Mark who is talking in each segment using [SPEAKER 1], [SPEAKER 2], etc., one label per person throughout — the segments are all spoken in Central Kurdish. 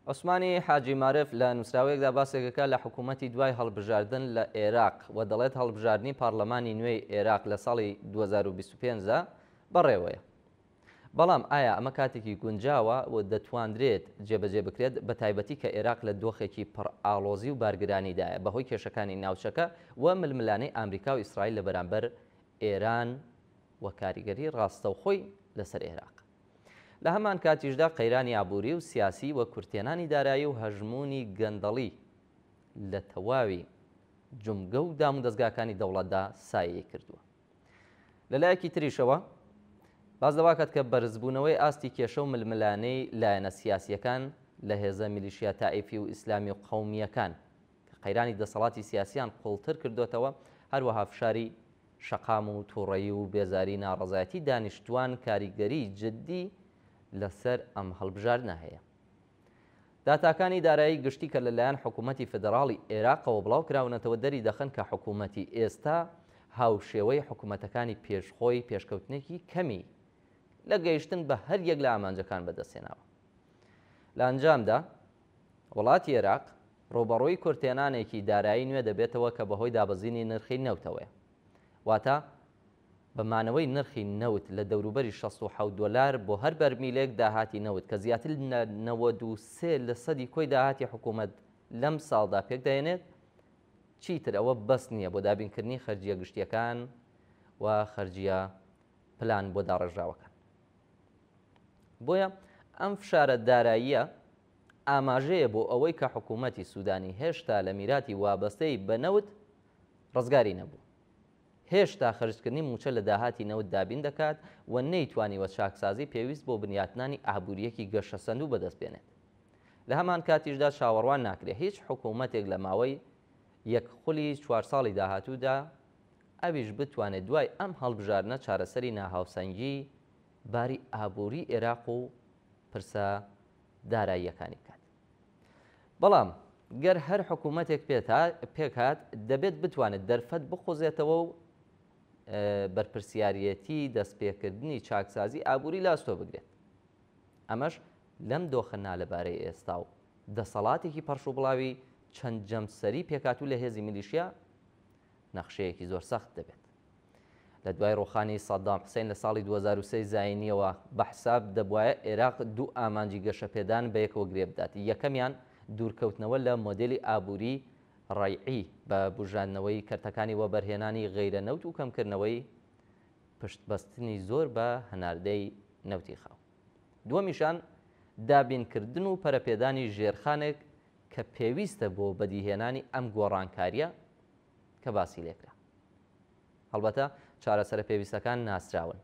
[SPEAKER 1] عوسمانی حاجی مارف لە نووسراوەیەکدا باسێکەکە لە حکوومەتی دوای هەڵبژاردن لە عێراق و دەڵێت هەڵبژاردننی پارلەمانی نوێی عێراق لە ساڵی 2025 بەڕێوەیە. بەڵام ئایا ئەمە کاتێکی گونجاوە و دەتواندرێت جێبەجێ بکرێت بە تایبەتی کە عێراق لە دۆخێکی پڕ ئاڵۆزی و بارگرانیدایە بەهۆی کێشەکانی ناوچەکە و ململانەی ئامریکا و ئیسرائیل لە بەرامبەر ئێران و کاریگەری ڕاستەوخۆی لەسەر عێراق. لە هەمان کاتیشدا قەیرانی ئابووری و سیاسی و کورتێنانی دارایی و هەژمونی گەندەڵی لە تەواوی جومگە و دام و دەستگاکانی دەوڵەتدا سایەی کردووە. لەلایەکی تریشەوە باز دەواکات کە بەرزبوونەوەی ئاستی کێشە و ململانەی لایەنە سیاسیەکان لە هێزە میلیشیا تائیفی و ئیسلامی و قەومیەکان کە قەیرانی دەسەڵاتی سیاسیان قوڵتر کردوتەوە، هەروەها فشاری شەقام و تووڕەیی و بێزاری ناڕەزایەتی دانیشتوان کاریگەری جددی لەسەر ئەم هەڵبژاردنە هەیە. داتاکانی دارایی گشتی کە لەلایەن حکوومەتی فدراڵی عێراقەوە بڵاو کراونەتەوە دەری دەخەن کە حکوومەتی ئێستا هاوشێوەی حکوومەتەکانی پێشخۆی پێشکەوتنێکی کەمی لە گەیشتن بە هەر یەک لە ئامانجەکان بەدەستێناوە. لە ئەنجامدا وڵاتی عێراق ڕۆبەڕۆی کورتێنانێکی دارایی نوێ دەبێتەوە کە بەهۆی دابەزینی نرخی نەوتەوەیە، واتە بەمانەوەی نرخی نەوت لە دەوروبەری 67 دۆلار بۆ هەر بەرمیلێک داهاتی نەوت کە زیاتر لە 93% کۆی داهاتی حکوومەت لەم ساڵدا پێک دەێنێت. چیتر ئەوە بەس نییە بۆ دابینکردنی خەرجیە گشتیەکان و خەرجیە پلان بۆ داڕێژراوەکان. بۆیە ئەم فشارە داراییە ئاماژەیە بۆ ئەوەی کە حکوومەتی سوودانی هێشتا لە میراتی وابەستەی بە نەوت ڕزگاری نەبوو، هێشتا خرجکردنی موچە لە داهاتی نەوت دابین دەکات و نەیتوانیوە چاکسازی پێویست بۆ بنیاتنانی ئابوووریەکی گەشە سەندوو بەدەست بێنێت. لە هەمان کاتیشدا چاوەڕوان ناکرێت هیچ حکوومەتێک لە ماوەی یەک خولی 4 ساڵی داهاتوودا ئەویش بتوانێت دوای ئەم هەڵبژاردنە چارەسەری ناهاوسەنگی باری ئابووری عێراق و پرسە داراییەکانی بکات. بەڵام گەر هەر حکوومەتێک پێکات دەبێت بتوانێت دەرفەت بخۆزێتەوە و بەرپرسیارەتی دەستپێکردنی چاکسازی ئابووری لاستۆ بگرێت. ئەمەش لەم دۆخەنا لەبارەی ئێستا و دەسەڵاتێکی پەرشوبڵاوی چەند جەمسەری پێکاتوو لە هێزی میلیشیا نەخشەیەکی زۆر سەخت دەبێت. لە دوای ڕۆخانی سەدام حوسێن لە ساڵی 2023 زاینیەوە بە حساب دەبوایە عێراق دوو ئامانجی گەشەپێدان بەیەکەوە گرێ بدات. یەکەمیان دوورکەوتنەوە لە مۆدێلی ئابووری ڕایعی بە بژاندنەوەی کەرتەکانی وەبەرهێنانی غەیرە نەوت و کەمکردنەوەی پشتبەستنی زۆر بە هەناردەی نەوتی خاو. دووەمیشان دابینکردن و پەرەپێدانی ژێرخانێک کە پێویستە بۆ بەدیهێنانی ئەم گۆڕانکاریە کە باسی لێکرا. هەڵبەتە چارەسەرە پێویستەکان ناسراون.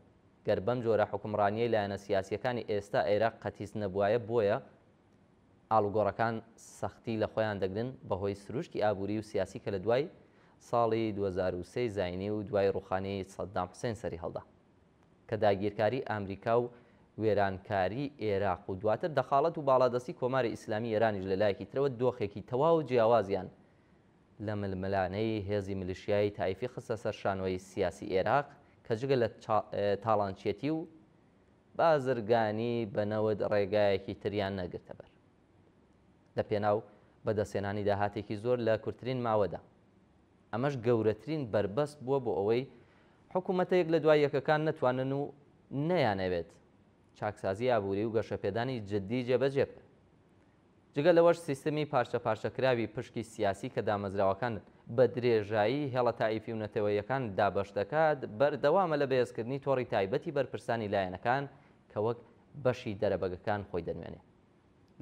[SPEAKER 1] گەر بەم جۆرە حکومڕانیەی لایەنە سیاسیەکانی ئێستا عێراق قەتیس نەبووایە، بۆیە ئاڵوگۆڕەکان سەختی لە خۆیان دەگرن بەهۆی سروشتی ئابووری و سیاسی کە لە دوای ساڵی 2023 زاینی و دوای ڕوخانەی سەدام حوسێن سەری هەڵدا کە داگیرکاری ئەمریکا و وێرانکاری عێراق و دواتر دەخاڵەت و باڵادەستی کۆماری ئیسلامی ئێرانیش لەلایەکی ترەوە دۆخێکی تەواو جیاوازیان لە ململانەی هێزی میلیشیایی تایفی خستە سەر شانۆی سیاسی عێراق کە جگە لە تاڵانچێتی و بازرگانی بەنەوت ڕێگایەکی تریان نەگرتە بەر. لە پێناو بەدەستێنانی داهاتێکی زۆر لە کورتترین ماوەدا. ئەمەش گەورەترین بربەست بووە بۆ ئەوەی حکوومەتەیەک لە دوای یەکەکان نەتوانن و نەیانەوێت چاکسازی ئابووری و گەشەپێدانی جددی جێبەجێ بکەن. جگە لەوەش سیستەمی پارچە پارچەکراوی پشکی سیاسی کە دامەزراوەکان بە درێژایی هێڵە تایفی و نەتەوەیەکان دابەش دەکات بەردەوامە لە بەهێزکردنی تۆڕی تایبەتی بەرپرسانی لایەنەکان کە وەک بەشی دەرەبەگەکان خۆی دەنوێنێ.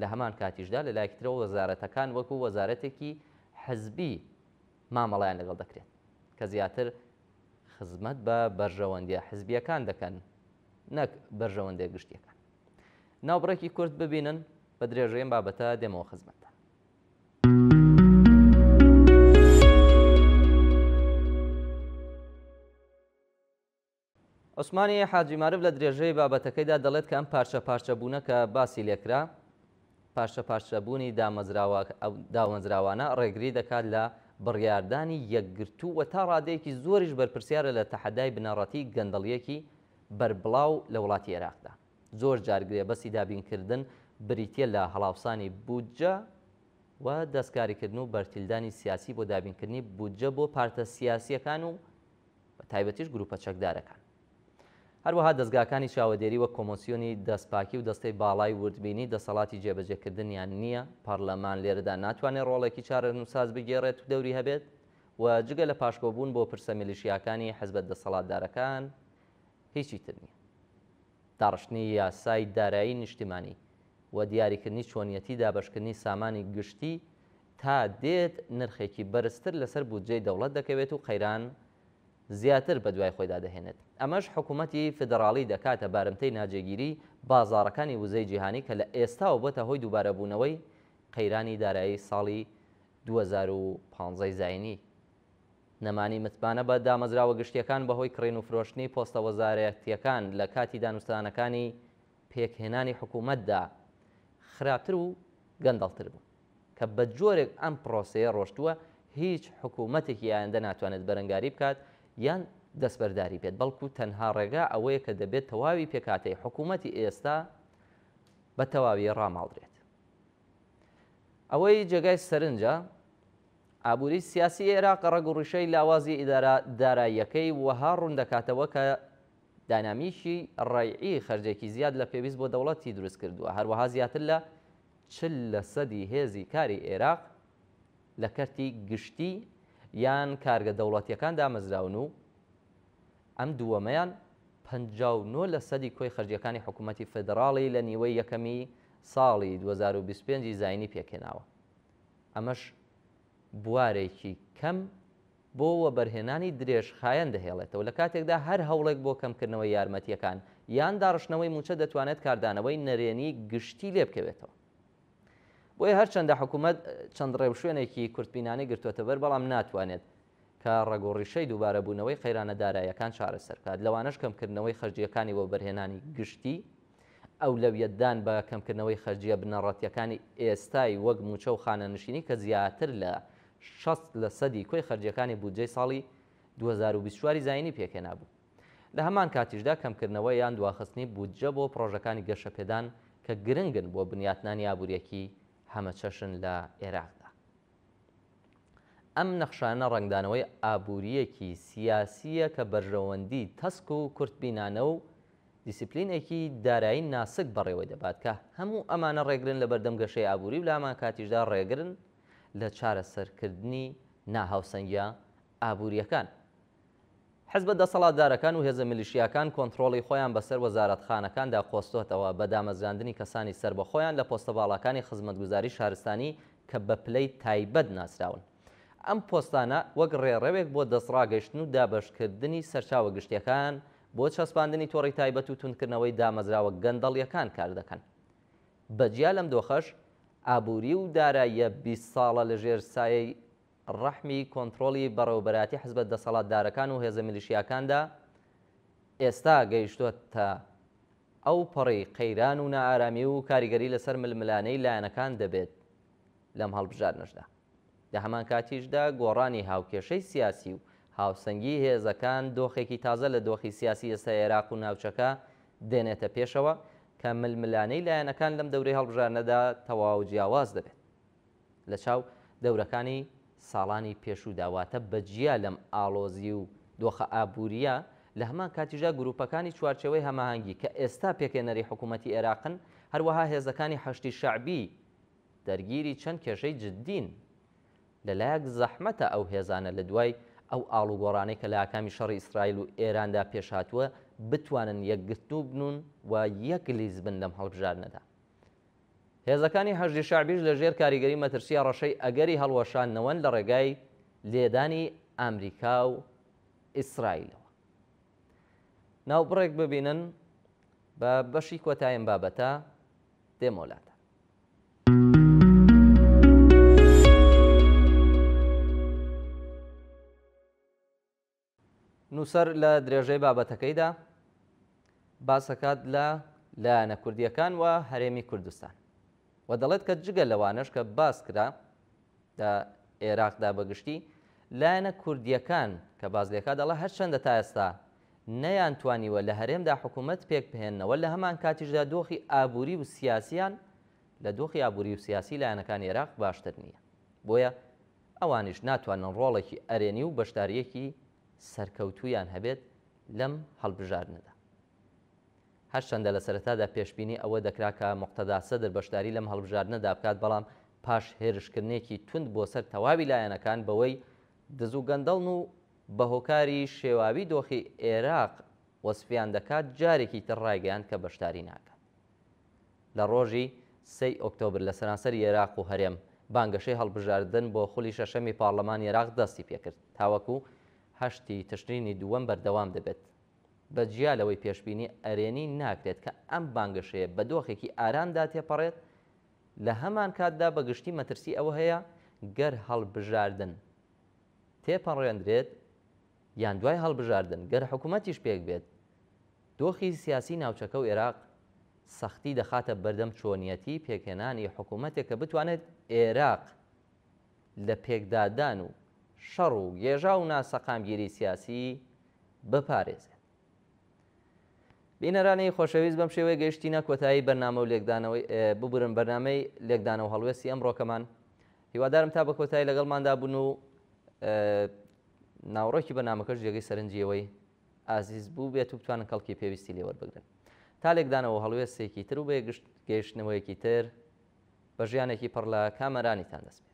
[SPEAKER 1] لە هەمان کاتیشدا لە لایەکترەوە وەزارەتەکان وەکو وەزارەتێکی حزبی مامەڵەیان لەگەڵ دەکرێت کە زیاتر خزمەت بە بەرژەوەندیە حزبیەکان دەکەن نەک بەرژەوەندێ گشتیەکان. ناوبڕێکی کورت ببینن بە درێژەیەم بابەتە دێمەوە خزمەتە. عوسمانی حاجی مارف لە درێژەی بابەتەکەیدا دەڵێت کە ئەم پارچە پارچەبوونە کە باسی لێکرا پارچە پارچەبوونی دامەزراوانە ڕێگری دەکات لە بڕیاردانی یەکگرتوو و تا ڕادەیەکی زۆریش بەرپرسیارە لە تەحەدای بنەڕەتی گەندەڵیەکی بەربڵاو لە وڵاتی عێراقدا. زۆر جارگرێ بەسی دابینکردن بریتە لە هەڵاوسانی بودجە و دەستکاریکردن و بەرتیلدانی سیاسی بۆ دابینکردنی بودجە بۆ پارتە سیاسیەکان و بە تایبەتیش گروپە چەکدارەکان. هەروەها دەستگاکانی چاوەدێری وە کۆمۆسیۆنی دەستپاکی و دەستەی باڵای وردبینی دەسەڵاتی جێبەجێکردنیان نییە. پەرلەمان لێرەدا ناتوانێت ڕۆڵێکی چارەنووساز بگێڕێت و دەوری هەبێت و جگە لە پاشکۆبوون بۆ پرسە میلیشیاکانی حیزبە دەسەڵاتدارەکان هیچی تر نییە. داڕشتنی یاسای دارایی نیشتیمانی و دیاریکردنی چۆنیەتی دابەشکردنی سامانی گشتی تا دێت نرخێکی بەرزتر لەسەر بودجەی دەوڵەت دەکەوێت و قەیران زیاتر بە دوای خۆیدا دەهێنێت. ئەمەش حکوومەتی فدراڵی دەکاتە بارمتەی ناجێگیری بازاڕەکانی وزەی جیهانی کە لە ئێستاوە بۆتە هۆی دووبارەبوونەوەی قەیرانی دارایی ساڵی 2015 زاینی. نەمانی متمانە بە دامەزراوە گشتیەکان بەهۆی کڕین و فرۆشتنی پۆستە وەزارەتیەکان لە کاتی دانوستانەکانی پێکهێنانی حکوومەتدا خراپتر و گەندەڵتر بوو کە بە جۆرێک ئەم پرۆسەیە ڕۆشتووە هیچ حکوومەتێکی ئایندە ناتوانێت بەرەنگاری بکات یان دەستبەرداری بێت، بەڵکو تەنها ڕێگا ئەوەیە کە دەبێت تەواوی پێکاتەی حکوومەتی ئێستا بە تەواوی ڕاماڵدرێت. ئەوەی جێگای سەرنجە ئابووری سیاسی عێراق ڕەگ و ڕیشەی لاوازی ئیدارە داراییەکەی وەها ڕوون دەکاتەوە کە داینامیکی ڕێعی خەرجێکی زیاد لە پێویست بۆ دەوڵەتی دروست کردووە. هەروەها زیاتر لە 40% هێزی کاری عێراق لە کەرتی گشتی یان کارگە دەوڵەتیەکان دامەزراون و ئەم دووەمەیان 59% کۆی خەرجیەکانی حکوومەتی فدراڵی لە نیوەی یەکەمی ساڵی 2025 زاینی پێکهێناوە. ئەمەش بوارێکی کەم بۆ وەبەرهێنانی درێژخایەن دەهێڵێتەوە لە کاتێکدا هەر هەوڵێک بۆ کەمکردنەوەی یارمەتیەکان یان داڕشتنەوەی موچە دەتوانێت کاردانەوەی نەرێنی گشتی لێ بکەوێتەوە. بۆیە هەرچەندە حکوومەت چەند ڕێوشوێنێکی کورتبینانی گرتووەتە بەر بەڵام ناتوانێت کە ڕەگۆڕیشەی دووبارەبوونەوەی قەیرانە داراییەکان چارەسەر بکات. لەوانەش کەمکردنەوەی خەرجیەکانی وەبەرهێنانی گشتی ئەولەویەتدان بە کەمکردنەوەی خەرجیە بنەڕەتیەکانی ئێستای وەک موچە و خانەنشینی کە زیاتر لە 60% کۆی خەرجیەکانی بودجەی ساڵی 2024 زاینی پێکهێنابوو. لە هەمان کاتیشدا کەمکردنەوەی یان دواخستنی بودجە بۆ پرۆژەکانی گەشەپێدان کە گرنگن بۆ بنیاتنانی ئابوووریەکی هەمە چەشن لە عێراقدا. ئەم نەخشانە ڕنگدانەوەی ئابوووریەکی سیاسیە کە بەرژەوەندی تەسک و کورتبینانە و دیسیپلینێکی دارایی ناسک بەڕێوەی دەبات کە هەموو ئەمانە ڕێگرن لە بەردەم گەشەی ئابووری و لە هەمان کاتیشدا ڕێگرن لە چارەسەرکردنی ناهاوسەنگیە ئابووریەکان. حیزبە دەسەڵاتدارەکان و هێزە میلیشیاکان کۆنتڕۆڵی خۆیان بەسەر وەزارەتخانەکاندا قۆستۆتەوە بە دامەزراندنی کەسانی سربەخۆیان لە پۆستە باڵەکانی خزمەتگوزاری شارستانی کە بە پلەی تایبەت ناسراون. ئەم پۆستانە وەک ڕێڕەوێک بۆ دەستڕاگەشتن و دابەشکردنی سەرچاوە گشتیەکان بۆ چەسپاندنی تۆڕی تایبەت و توندکردنەوەی دامەزراوە گەندەڵیەکان کار دەکەن. بەجیا لەم دۆخەش ئابووری و داراییە 20 ساڵە لەژێر سایەی ڕەحمی کۆنتڕۆڵی بەڕێوەبەراتی حیزبە دەسەڵاتدارەکان و هێزە میلیشیاکاندا ئێستا گەیشتووە تا ئەو پەڕی قەیران و نائارامی و کاریگەری لەسەر ململانەی لایەنەکان دەبێت لەم هەڵبژاردنەشدا. لە هەمان کاتیشدا گۆڕانی هاوکێشەی سیاسی و هاوسەنگی هێزەکان دۆخێکی تازە لە دۆخی سیاسی ئێستا عێراق و ناوچەکە دێنێتە پێشەوە کە ململانەی لایەنەکان لەم دەورەی هەڵبژاردنەدا تەواو جیاواز دەبێت. لە چاو دەورەکانی ساڵانی پێشوو داواتە بەجیا لەم ئاڵۆزی و دۆخە ئابووریە لە هەمان کاتیژدا گروپەکانی چوارچەوەی هەماهەنگی کە ئێستا پێکهێنەری حکوومەتی عێراقن هەروەها هێزەکانی هەشتی شەعبی دەرگیری چەند کێشەی جددین. لەلایەک زەحمەتە ئەو هێزانە لە دوای ئەو ئاڵوگۆڕانەی کە لە ئاکامی شەڕی ئیسرائیل و ئێراندا پێشهاتووە بتوانن یەکگرتوو بنون و یەک لیز بن لەم هەڵبژاردنەدا. هێزەکانی هەشتی شەعبیش لەژێر کاریگەری مەترسیە ڕەشەی ئەگەری هەڵوەشاندنەوەن لە ڕێگای لێدانی ئەمریکا و ئیسرائیلەوە. ناوبڕێک ببینن بە بەشی کۆتاییم بابەتە دێمۆلاتە. نووسەر لە درێژەی بابەتەکەیدا باسەکات لە لایەنە کوردیەکان و هەرێمی کوردستان و دەڵێت کە جگە لەوانش کە باس کرا لە عێراقدا بەگشتی لایەنە کوردیەکان کە بازلێکا دەڵێ هەرچەندە تا ئێستا نەیانتوانیوە لە هەرێمدا حکوومەت پێک بهێننەوە لە هەمان کاتیشدا دۆخی ئابووری و سیاسیان لە دۆخی ئابووری و سیاسی لایەنەکانی عێراق باشتر نییە. بۆیە ئەوانیش ناتوانن ڕۆڵێکی ئەرێنی و بەشداریەکی سەرکەوتویان هەبێت لەم هەڵبژاردنەدا. هەرچەندە لە سەرەتادا پێشبینی ئەوە دەکرا کە موقتەدا سەدر بەشداری لەم هەڵبژاردنەدا بکات، بەڵام پاش هێرشکردنێکی تند بۆ سەر تەواوی لایەنەکان بەوەی دز و گەندەڵن و بەهۆکاری شێواوی دۆخی عێراق وەسفیان دەکات، جارێکی تر ڕایگەیاند کە بەشداری ناکات. لە ڕۆژی 3 ئۆکتۆبر لە سەرانسەری عێراق و هەرێم بانگەشەی هەڵبژاردن بۆ خولی شەشەمی پاڕلەمانی عێراق دەستی پێکرد، تاوەکو 8 تشرینی دووەم بەردەوام دەبێت. بەجیا لەوەی پێشبینی ئەرێنی ناکرێت کە ئەم بانگەشەیە بە دۆخێکی ئارامدا تێپەڕێت، لە هەمان کاتدا بەگشتی مەترسی ئەوە هەیە گەر هەڵبژاردن تێپەڕێندرێت یان دوای هەڵبژاردن گەر حکوومەتیش پێک بێت، دۆخی سیاسی ناوچەکە و عێراق سەختی دەخاتە بەردەم چۆنیەتی پێکهێنانی حکوومەتێک کە بتوانێت عێراق لە پێکدادان و شەڕ و گێژا و ناسەقامگیری سیاسی بپارێزێت. بینەرانی خۆشەویست، بەم شێوەیە گەیشتینە کۆتایی بەرنامە و لێکدانەوەی ببورن بەرنامەی لێکدانە و هەڵوێستی ئەمڕۆکەمان. هیوادارم تا بە کۆتایی لەگەڵماندا بوون و ناوڕۆکی بەرنامەکەش جێگەی سەرنجیەوەی ئازیز بوو بێت و بتوانن کەڵکی پێویستی لێوەربگرن. تا لێکدانەوە هەڵوێستێکی تر و بە گەیشتنەوەیەکی تر بە ژیانێکی پڕ لە کامەرانیتان دەست